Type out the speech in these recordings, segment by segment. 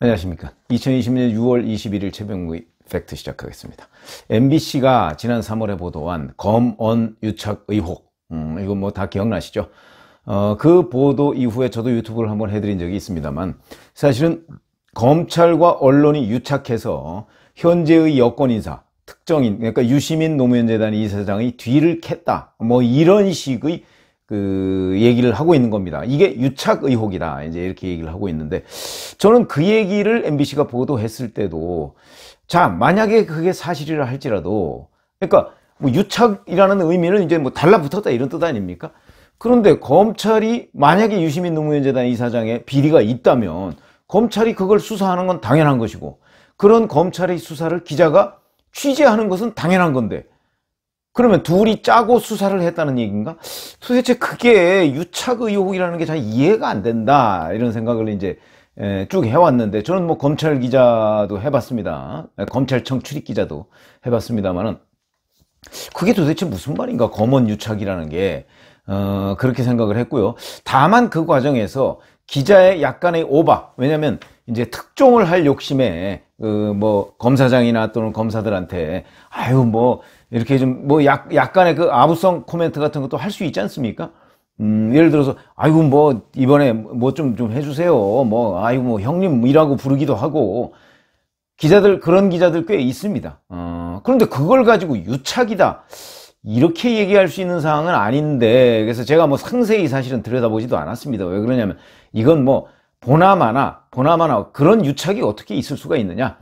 안녕하십니까. 2020년 6월 21일 최병무의 팩트 시작하겠습니다. MBC가 지난 3월에 보도한 검언 유착 의혹, 이거 뭐 다 기억나시죠? 그 보도 이후에 저도 유튜브를 한번 해드린 적이 있습니다만, 사실은 검찰과 언론이 유착해서 현재의 여권 인사, 특정인, 그러니까 유시민 노무현재단 이사장의 뒤를 캤다, 뭐 이런 식의 그 얘기를 하고 있는 겁니다. 이게 유착 의혹이다, 이제 이렇게 얘기를 하고 있는데, 저는 그 얘기를 MBC가 보도했을 때도, 자, 만약에 그게 사실이라 할지라도, 그러니까 뭐 유착이라는 의미는 이제 뭐 달라붙었다 이런 뜻 아닙니까? 그런데 검찰이 만약에 유시민 노무현재단 이사장의 비리가 있다면 검찰이 그걸 수사하는 건 당연한 것이고, 그런 검찰의 수사를 기자가 취재하는 것은 당연한 건데, 그러면 둘이 짜고 수사를 했다는 얘기인가? 도대체 그게 유착 의혹이라는 게 잘 이해가 안 된다, 이런 생각을 이제 쭉 해왔는데, 저는 뭐 검찰 기자도 해봤습니다. 검찰청 출입 기자도 해봤습니다만은, 그게 도대체 무슨 말인가, 검언 유착이라는 게, 그렇게 생각을 했고요. 다만 그 과정에서 기자의 약간의 오바, 왜냐면 이제 특종을 할 욕심에 뭐 검사장이나 또는 검사들한테 아유 뭐 이렇게 좀 뭐 약간의 그 아부성 코멘트 같은 것도 할 수 있지 않습니까? 예를 들어서 아이고 뭐 이번에 뭐 좀 해주세요, 뭐 아이고 뭐 형님이라고 부르기도 하고, 그런 기자들 꽤 있습니다. 그런데 그걸 가지고 유착이다, 이렇게 얘기할 수 있는 상황은 아닌데, 그래서 제가 뭐 상세히 사실은 들여다보지도 않았습니다. 왜 그러냐면 이건 뭐 보나마나 그런 유착이 어떻게 있을 수가 있느냐.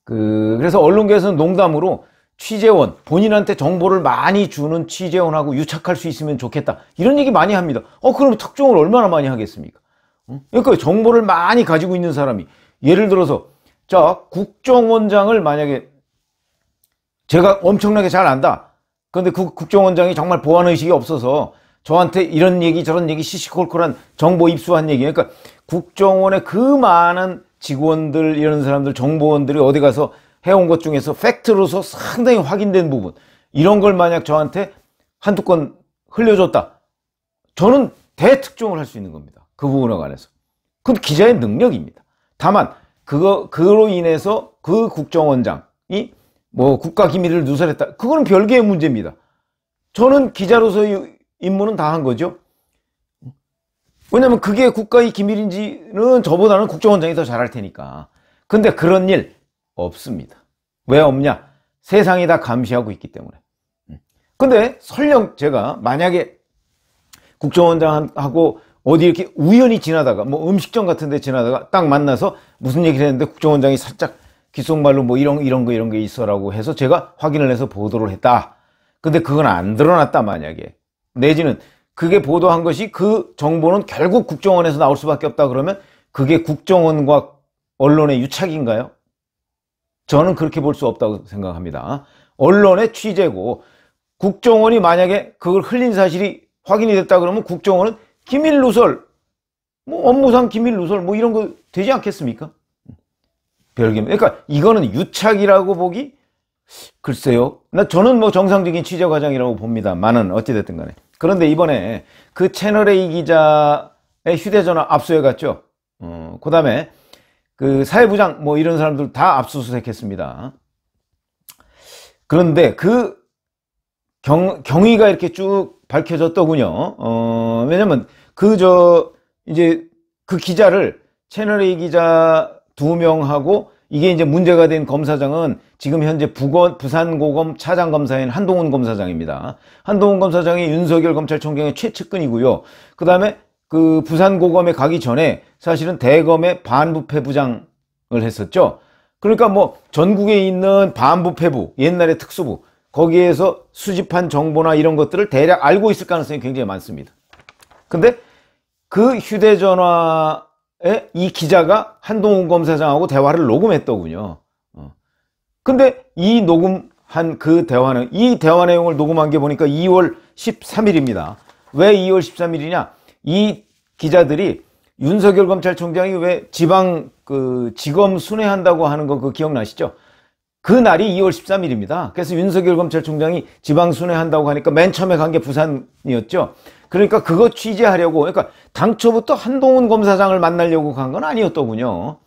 그래서 언론계에서는 농담으로 취재원, 본인한테 정보를 많이 주는 취재원하고 유착할 수 있으면 좋겠다, 이런 얘기 많이 합니다. 그럼 특종을 얼마나 많이 하겠습니까? 그러니까 정보를 많이 가지고 있는 사람이, 예를 들어서 자, 국정원장을 만약에 제가 엄청나게 잘 안다. 그런데 그 국정원장이 정말 보안의식이 없어서 저한테 이런 얘기 저런 얘기 시시콜콜한 정보 입수한 얘기, 그러니까 국정원의 그 많은 직원들, 이런 사람들, 정보원들이 어디 가서 해온 것 중에서 팩트로서 상당히 확인된 부분, 이런 걸 만약 저한테 한두 건 흘려줬다, 저는 대특종을 할 수 있는 겁니다. 그 부분에 관해서. 그건 기자의 능력입니다. 다만 그로 인해서 그 국정원장이 뭐 국가기밀을 누설했다, 그거는 별개의 문제입니다. 저는 기자로서의 임무는 다 한 거죠. 왜냐면 그게 국가의 기밀인지는 저보다는 국정원장이 더 잘할 테니까. 근데 그런 일 없습니다. 왜 없냐? 세상이 다 감시하고 있기 때문에. 근데 설령 제가 만약에 국정원장하고 어디 이렇게 우연히 지나다가, 뭐 음식점 같은 데 지나다가 딱 만나서 무슨 얘기를 했는데 국정원장이 살짝 귓속말로 뭐 이런 게 있어라고 해서 제가 확인을 해서 보도를 했다. 근데 그건 안 드러났다, 만약에. 내지는 그게 보도한 것이 그 정보는 결국 국정원에서 나올 수밖에 없다, 그러면 그게 국정원과 언론의 유착인가요? 저는 그렇게 볼 수 없다고 생각합니다. 언론의 취재고, 국정원이 만약에 그걸 흘린 사실이 확인이 됐다 그러면 국정원은 기밀 누설, 뭐 업무상 기밀 누설 뭐 이런 거 되지 않겠습니까? 별개입니다. 그러니까 이거는 유착이라고 보기, 글쎄요. 저는 뭐 정상적인 취재 과정이라고 봅니다만은 어찌됐든 간에. 그런데 이번에 그 채널A 기자의 휴대전화 압수해 갔죠. 그 다음에 그 사회부장 뭐 이런 사람들 다 압수수색했습니다. 그런데 그 경위가 이렇게 쭉 밝혀졌더군요. 왜냐면 이제 그 기자를, 채널A 기자 2명하고, 이게 이제 문제가 된 검사장은 지금 현재 부산고검 차장검사인 한동훈 검사장입니다. 한동훈 검사장이 윤석열 검찰총장의 최측근이고요. 그 다음에 그 부산고검에 가기 전에 사실은 대검의 반부패부장을 했었죠. 그러니까 뭐 전국에 있는 반부패부, 옛날의 특수부, 거기에서 수집한 정보나 이런 것들을 대략 알고 있을 가능성이 굉장히 많습니다. 근데 그 휴대전화에 이 기자가 한동훈 검사장하고 대화를 녹음했더군요. 근데 이 녹음한 그 대화는, 이 대화 내용을 녹음한 게 보니까 2월 13일입니다. 왜 2월 13일이냐? 이 기자들이 윤석열 검찰총장이 왜 지검 순회한다고 하는 거 그거 기억나시죠? 그 날이 2월 13일입니다. 그래서 윤석열 검찰총장이 지방 순회한다고 하니까 맨 처음에 간 게 부산이었죠. 그러니까 그거 취재하려고, 그러니까 당초부터 한동훈 검사장을 만나려고 간 건 아니었더군요.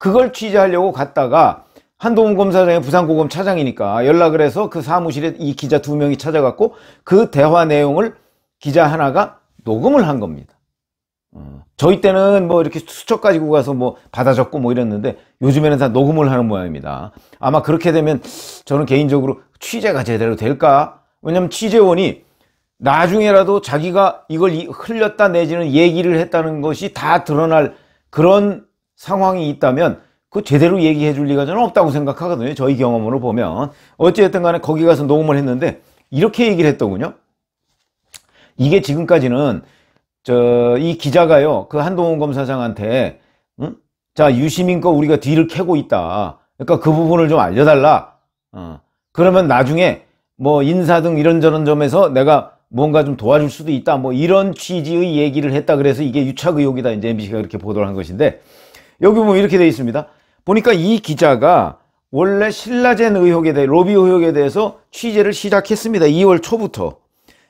그걸 취재하려고 갔다가 한동훈 검사장이 부산고검 차장이니까 연락을 해서 그 사무실에 이 기자 2명이 찾아갔고 그 대화 내용을 기자 하나가 녹음을 한 겁니다. 저희 때는 뭐 이렇게 수첩 가지고 가서 뭐 받아 적고 뭐 이랬는데 요즘에는 다 녹음을 하는 모양입니다. 아마 그렇게 되면 저는 개인적으로 취재가 제대로 될까? 왜냐면 취재원이 나중에라도 자기가 이걸 흘렸다 내지는 얘기를 했다는 것이 다 드러날 그런 상황이 있다면 그 제대로 얘기해 줄 리가 저는 없다고 생각하거든요. 저희 경험으로 보면. 어찌됐든 간에 거기 가서 녹음을 했는데 이렇게 얘기를 했더군요. 이게 지금까지는 이 기자가요, 그 한동훈 검사장한테, 응? 자, 유시민 거 우리가 뒤를 캐고 있다. 그러니까 그 부분을 좀 알려달라. 그러면 나중에 뭐 인사 등 이런저런 점에서 내가 뭔가 좀 도와줄 수도 있다. 뭐 이런 취지의 얘기를 했다. 그래서 이게 유착 의혹이다. 이제 MBC가 그렇게 보도를 한 것인데, 여기 보면 이렇게 돼 있습니다. 보니까 이 기자가 원래 신라젠 의혹에 대해, 로비 의혹에 대해서 취재를 시작했습니다. 2월 초부터.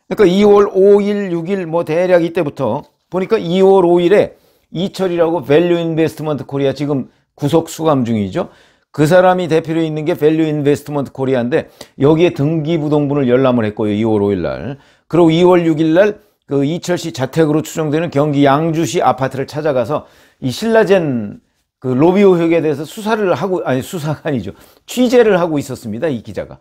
그러니까 2월 5일, 6일 뭐 대략 이때부터 보니까 2월 5일에 이철이라고 밸류 인베스트먼트 코리아 지금 구속 수감 중이죠. 그 사람이 대표로 있는 게 밸류 인베스트먼트 코리아인데 여기에 등기부등본을 열람을 했고요. 2월 5일 날. 그리고 2월 6일 날 그 이철 씨 자택으로 추정되는 경기 양주시 아파트를 찾아가서 이 신라젠 그 로비 의혹에 대해서 수사를 하고, 아니 수사가 아니죠. 취재를 하고 있었습니다. 이 기자가.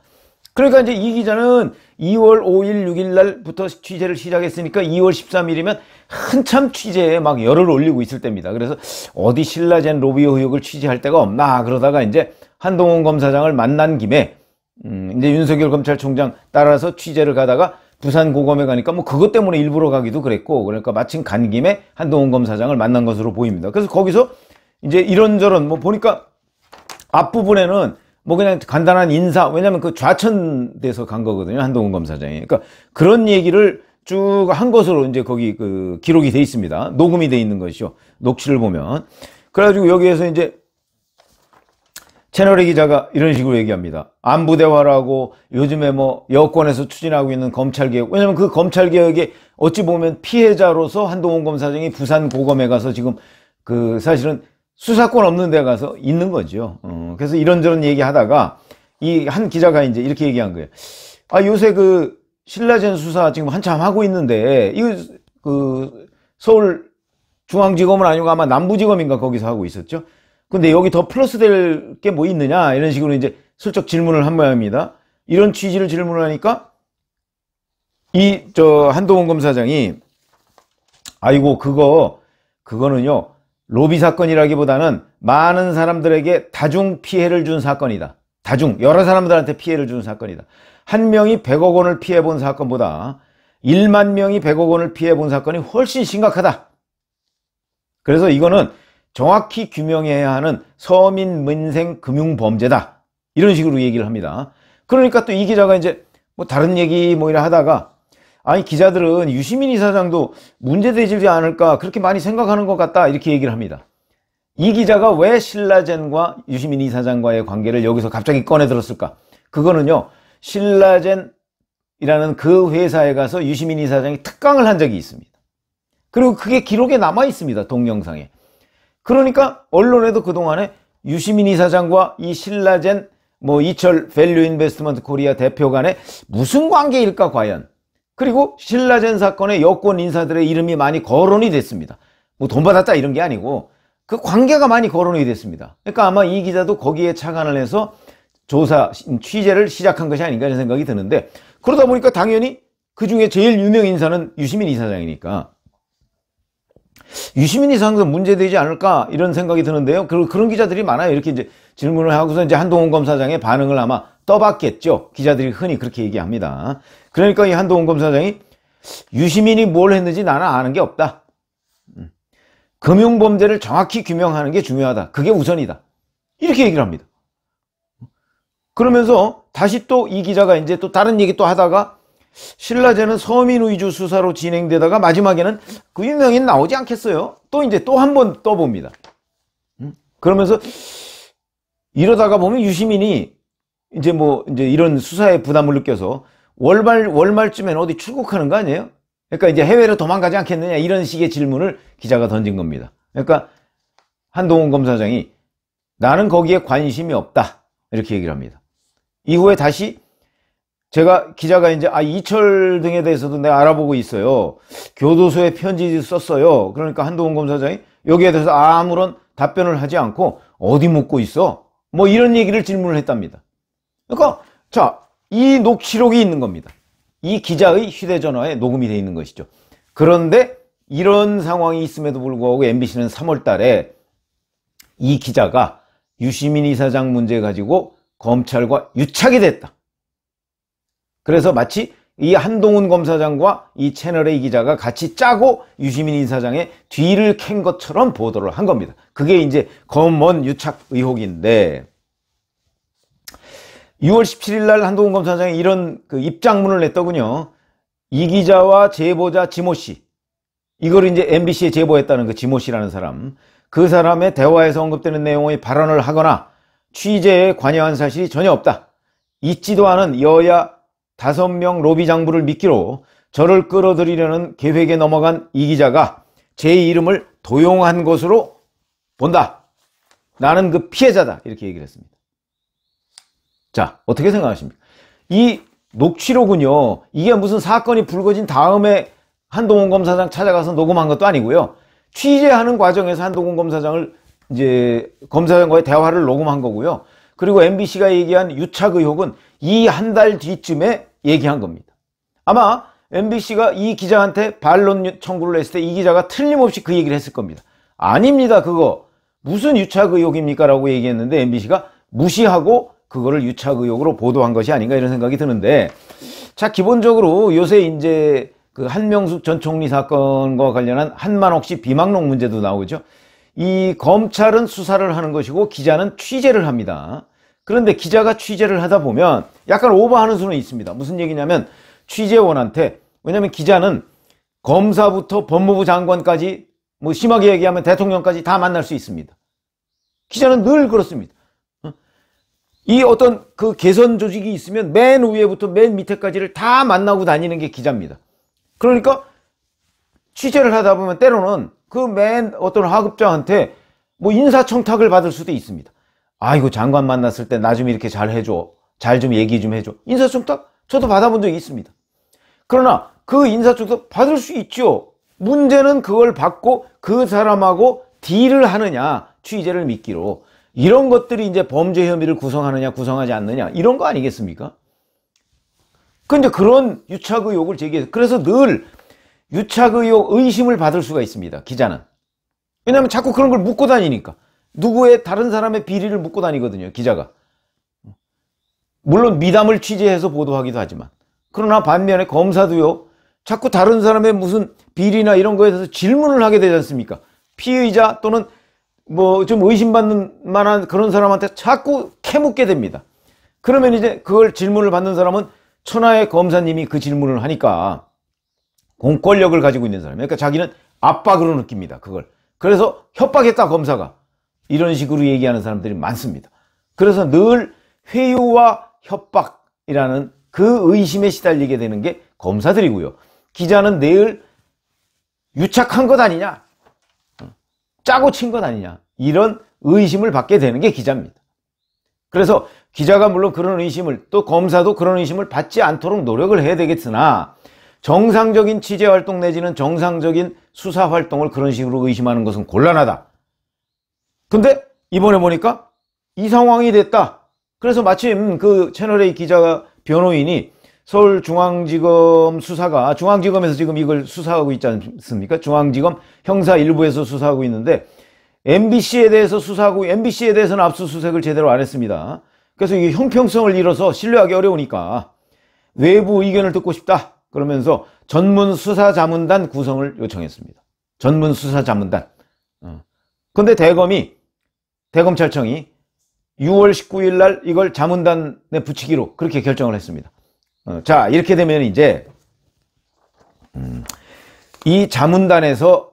그러니까 이제 이 기자는 2월 5일, 6일 날부터 취재를 시작했으니까 2월 13일이면 한참 취재에 막 열을 올리고 있을 때입니다. 그래서 어디 신라젠 로비 의혹을 취재할 데가 없나 그러다가 이제 한동훈 검사장을 만난 김에 이제 윤석열 검찰총장 따라서 취재를 가다가 부산 고검에 가니까 뭐 그것 때문에 일부러 가기도 그랬고, 그러니까 마침 간 김에 한동훈 검사장을 만난 것으로 보입니다. 그래서 거기서 이제 이런저런 뭐 보니까 앞부분에는 뭐 그냥 간단한 인사, 왜냐면 그 좌천돼서 간 거거든요. 한동훈 검사장이. 그러니까 그런 얘기를 쭉 한 것으로 이제 거기 그 기록이 돼 있습니다. 녹음이 돼 있는 것이죠. 녹취를 보면. 그래가지고 여기에서 이제 채널의 기자가 이런 식으로 얘기합니다. 안부대화라고 요즘에 뭐 여권에서 추진하고 있는 검찰개혁. 왜냐면 그 검찰개혁에 어찌 보면 피해자로서 한동훈 검사장이 부산 고검에 가서 지금 그 사실은 수사권 없는 데 가서 있는 거죠. 그래서 이런저런 얘기 하다가 이 한 기자가 이제 이렇게 얘기한 거예요. 아, 요새 그 신라젠 수사 지금 한참 하고 있는데, 이거 그 서울 중앙지검은 아니고 아마 남부지검인가 거기서 하고 있었죠. 근데 여기 더 플러스 될 게 뭐 있느냐? 이런 식으로 이제 슬쩍 질문을 한 모양입니다. 이런 취지를 질문을 하니까 한동훈 검사장이 아이고, 그거는요. 로비 사건이라기보다는 많은 사람들에게 다중 피해를 준 사건이다. 여러 사람들한테 피해를 준 사건이다. 한 명이 100억 원을 피해본 사건보다 1만 명이 100억 원을 피해본 사건이 훨씬 심각하다. 그래서 이거는 정확히 규명해야 하는 서민 민생 금융 범죄다. 이런 식으로 얘기를 합니다. 그러니까 또 이 기자가 이제 뭐 다른 얘기 뭐 이래 하다가, 아니 기자들은 유시민 이사장도 문제되지 않을까 그렇게 많이 생각하는 것 같다, 이렇게 얘기를 합니다. 이 기자가 왜 신라젠과 유시민 이사장과의 관계를 여기서 갑자기 꺼내 들었을까? 그거는요, 신라젠이라는 그 회사에 가서 유시민 이사장이 특강을 한 적이 있습니다. 그리고 그게 기록에 남아 있습니다. 동영상에. 그러니까 언론에도 그동안에 유시민 이사장과 이 신라젠 뭐 이철 밸류 인베스트먼트 코리아 대표 간에 무슨 관계일까 과연. 그리고 신라젠 사건의 여권 인사들의 이름이 많이 거론이 됐습니다. 뭐 돈 받았다 이런 게 아니고 그 관계가 많이 거론이 됐습니다. 그러니까 아마 이 기자도 거기에 착안을 해서 취재를 시작한 것이 아닌가 이런 생각이 드는데, 그러다 보니까 당연히 그 중에 제일 유명 인사는 유시민 이사장이니까 유시민 이사장도 문제되지 않을까 이런 생각이 드는데요. 그런 기자들이 많아요. 이렇게 이제 질문을 하고서 이제 한동훈 검사장의 반응을 아마 떠봤겠죠. 기자들이 흔히 그렇게 얘기합니다. 그러니까 이 한동훈 검사장이 유시민이 뭘 했는지 나는 아는 게 없다. 금융범죄를 정확히 규명하는 게 중요하다. 그게 우선이다. 이렇게 얘기를 합니다. 그러면서 다시 또 이 기자가 이제 또 다른 얘기 또 하다가 신라젠은 서민 위주 수사로 진행되다가 마지막에는 그 유명인 나오지 않겠어요? 또 이제 또 한 번 떠봅니다. 그러면서 이러다가 보면 유시민이 이제 이런 수사에 부담을 느껴서 월말쯤엔 어디 출국하는 거 아니에요? 그러니까 이제 해외로 도망가지 않겠느냐 이런 식의 질문을 기자가 던진 겁니다. 그러니까 한동훈 검사장이 나는 거기에 관심이 없다. 이렇게 얘기를 합니다. 이후에 다시 제가 기자가 이제 이철 등에 대해서도 내가 알아보고 있어요. 교도소에 편지 썼어요. 그러니까 한동훈 검사장이 여기에 대해서 아무런 답변을 하지 않고 어디 묵고 있어? 뭐 이런 얘기를 질문을 했답니다. 그러니까 자, 이 녹취록이 있는 겁니다. 이 기자의 휴대전화에 녹음이 되어 있는 것이죠. 그런데 이런 상황이 있음에도 불구하고 MBC는 3월 달에 이 기자가 유시민 이사장 문제 가지고 검찰과 유착이 됐다. 그래서 마치 이 한동훈 검사장과 이 채널의 이 기자가 같이 짜고 유시민 이사장의 뒤를 캔 것처럼 보도를 한 겁니다. 그게 이제 검언 유착 의혹인데 6월 17일 날 한동훈 검사장이 이런 그 입장문을 냈더군요. 이 기자와 제보자 지모 씨, 이걸 이제 MBC에 제보했다는 그 지모 씨라는 사람, 그 사람의 대화에서 언급되는 내용의 발언을 하거나 취재에 관여한 사실이 전혀 없다. 있지도 않은 여야 5명 로비 장부를 미끼로 저를 끌어들이려는 계획에 넘어간 이 기자가 제 이름을 도용한 것으로 본다. 나는 그 피해자다. 이렇게 얘기를 했습니다. 자, 어떻게 생각하십니까? 이 녹취록은요, 이게 무슨 사건이 불거진 다음에 한동훈 검사장 찾아가서 녹음한 것도 아니고요. 취재하는 과정에서 한동훈 검사장을 이제 검사장과의 대화를 녹음한 거고요. 그리고 MBC가 얘기한 유착 의혹은 이 한 달 뒤쯤에 얘기한 겁니다. 아마 MBC가 이 기자한테 반론 청구를 했을 때 이 기자가 틀림없이 그 얘기를 했을 겁니다. 아닙니다. 그거 무슨 유착 의혹입니까? 라고 얘기했는데 MBC가 무시하고 그거를 유착 의혹으로 보도한 것이 아닌가 이런 생각이 드는데, 자, 기본적으로 요새 이제 그 한명숙 전 총리 사건과 관련한 한만옥 씨 비망록 문제도 나오죠. 이 검찰은 수사를 하는 것이고 기자는 취재를 합니다. 그런데 기자가 취재를 하다 보면 약간 오버하는 수는 있습니다. 무슨 얘기냐면 취재원한테, 왜냐면 기자는 검사부터 법무부 장관까지, 뭐 심하게 얘기하면 대통령까지 다 만날 수 있습니다. 기자는 늘 그렇습니다. 이 어떤 그 개선 조직이 있으면 맨 위에부터 맨 밑에까지를 다 만나고 다니는 게 기자입니다. 그러니까 취재를 하다 보면 때로는 그 맨 어떤 하급자한테 뭐 인사청탁을 받을 수도 있습니다. 아이고, 장관 만났을 때 나 좀 이렇게 잘 해줘, 잘 좀 얘기 좀 해줘. 인사청탁 저도 받아본 적이 있습니다. 그러나 그 인사청탁 받을 수 있죠. 문제는 그걸 받고 그 사람하고 딜을 하느냐, 취재를 미끼로. 이런 것들이 이제 범죄 혐의를 구성하느냐 구성하지 않느냐 이런 거 아니겠습니까? 근데 그런 유착 의혹을 제기해서, 그래서 늘 유착 의혹 의심을 받을 수가 있습니다. 기자는. 왜냐하면 자꾸 그런 걸 묻고 다니니까. 누구의 다른 사람의 비리를 묻고 다니거든요. 기자가. 물론 미담을 취재해서 보도하기도 하지만, 그러나 반면에 검사도요, 자꾸 다른 사람의 무슨 비리나 이런 거에 대해서 질문을 하게 되지 않습니까? 피의자 또는 뭐 좀 의심받는 만한 그런 사람한테 자꾸 캐묻게 됩니다. 그러면 이제 그걸 질문을 받는 사람은 천하의 검사님이 그 질문을 하니까 공권력을 가지고 있는 사람, 그러니까 자기는 압박으로 느낍니다. 그걸. 그래서 협박했다, 검사가. 이런 식으로 얘기하는 사람들이 많습니다. 그래서 늘 회유와 협박이라는 그 의심에 시달리게 되는 게 검사들이고요. 기자는 늘 유착한 것 아니냐, 짜고 친 것 아니냐, 이런 의심을 받게 되는 게 기자입니다. 그래서 기자가 물론 그런 의심을, 또 검사도 그런 의심을 받지 않도록 노력을 해야 되겠으나, 정상적인 취재활동 내지는 정상적인 수사활동을 그런 식으로 의심하는 것은 곤란하다. 근데 이번에 보니까 이 상황이 됐다. 그래서 마침 그 채널A 기자가, 변호인이 서울중앙지검 수사가, 중앙지검에서 지금 이걸 수사하고 있지 않습니까? 중앙지검 형사 1부에서 수사하고 있는데 MBC에 대해서 수사하고, MBC에 대해서는 압수수색을 제대로 안 했습니다. 그래서 이게 형평성을 잃어서 신뢰하기 어려우니까 외부 의견을 듣고 싶다 그러면서 전문수사자문단 구성을 요청했습니다. 전문수사자문단. 근데 대검찰청이 6월 19일 날 이걸 자문단에 붙이기로 그렇게 결정을 했습니다. 자, 이렇게 되면 이제 이 자문단에서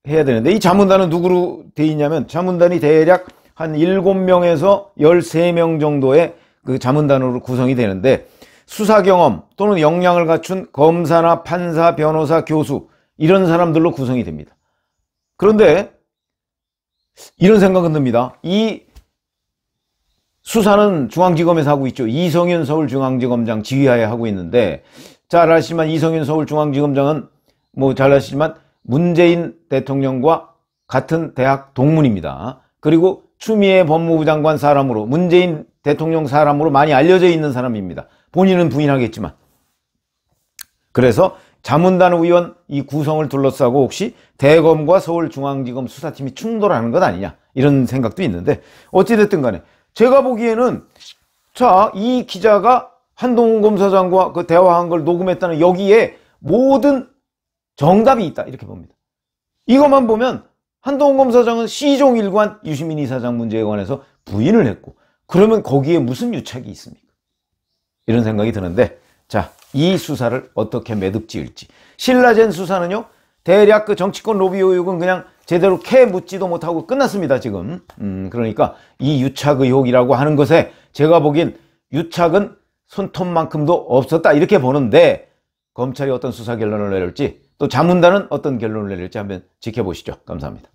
해야 되는데, 이 자문단은 누구로 돼 있냐면, 자문단이 대략 한 7명에서 13명 정도의 그 자문단으로 구성이 되는데, 수사 경험 또는 역량을 갖춘 검사나 판사, 변호사, 교수, 이런 사람들로 구성이 됩니다. 그런데 이런 생각은 듭니다. 이 수사는 중앙지검에서 하고 있죠. 이성윤 서울중앙지검장 지휘하에 하고 있는데, 잘 아시지만 이성윤 서울중앙지검장은 뭐 잘 아시지만 문재인 대통령과 같은 대학 동문입니다. 그리고 추미애 법무부 장관 사람으로, 문재인 대통령 사람으로 많이 알려져 있는 사람입니다. 본인은 부인하겠지만. 그래서 자문단 의원 이 구성을 둘러싸고 혹시 대검과 서울중앙지검 수사팀이 충돌하는 것 아니냐, 이런 생각도 있는데, 어찌됐든 간에 제가 보기에는, 자, 이 기자가 한동훈 검사장과 그 대화한 걸 녹음했다는 여기에 모든 정답이 있다, 이렇게 봅니다. 이것만 보면 한동훈 검사장은 시종일관 유시민 이사장 문제에 관해서 부인을 했고, 그러면 거기에 무슨 유착이 있습니까? 이런 생각이 드는데, 자, 이 수사를 어떻게 매듭 지을지. 신라젠 수사는요, 대략 그 정치권 로비 의혹은 그냥 제대로 캐 묻지도 못하고 끝났습니다, 지금. 그러니까 이 유착 의혹이라고 하는 것에 제가 보기엔 유착은 손톱만큼도 없었다, 이렇게 보는데, 검찰이 어떤 수사 결론을 내릴지, 또 자문단은 어떤 결론을 내릴지 한번 지켜보시죠. 감사합니다.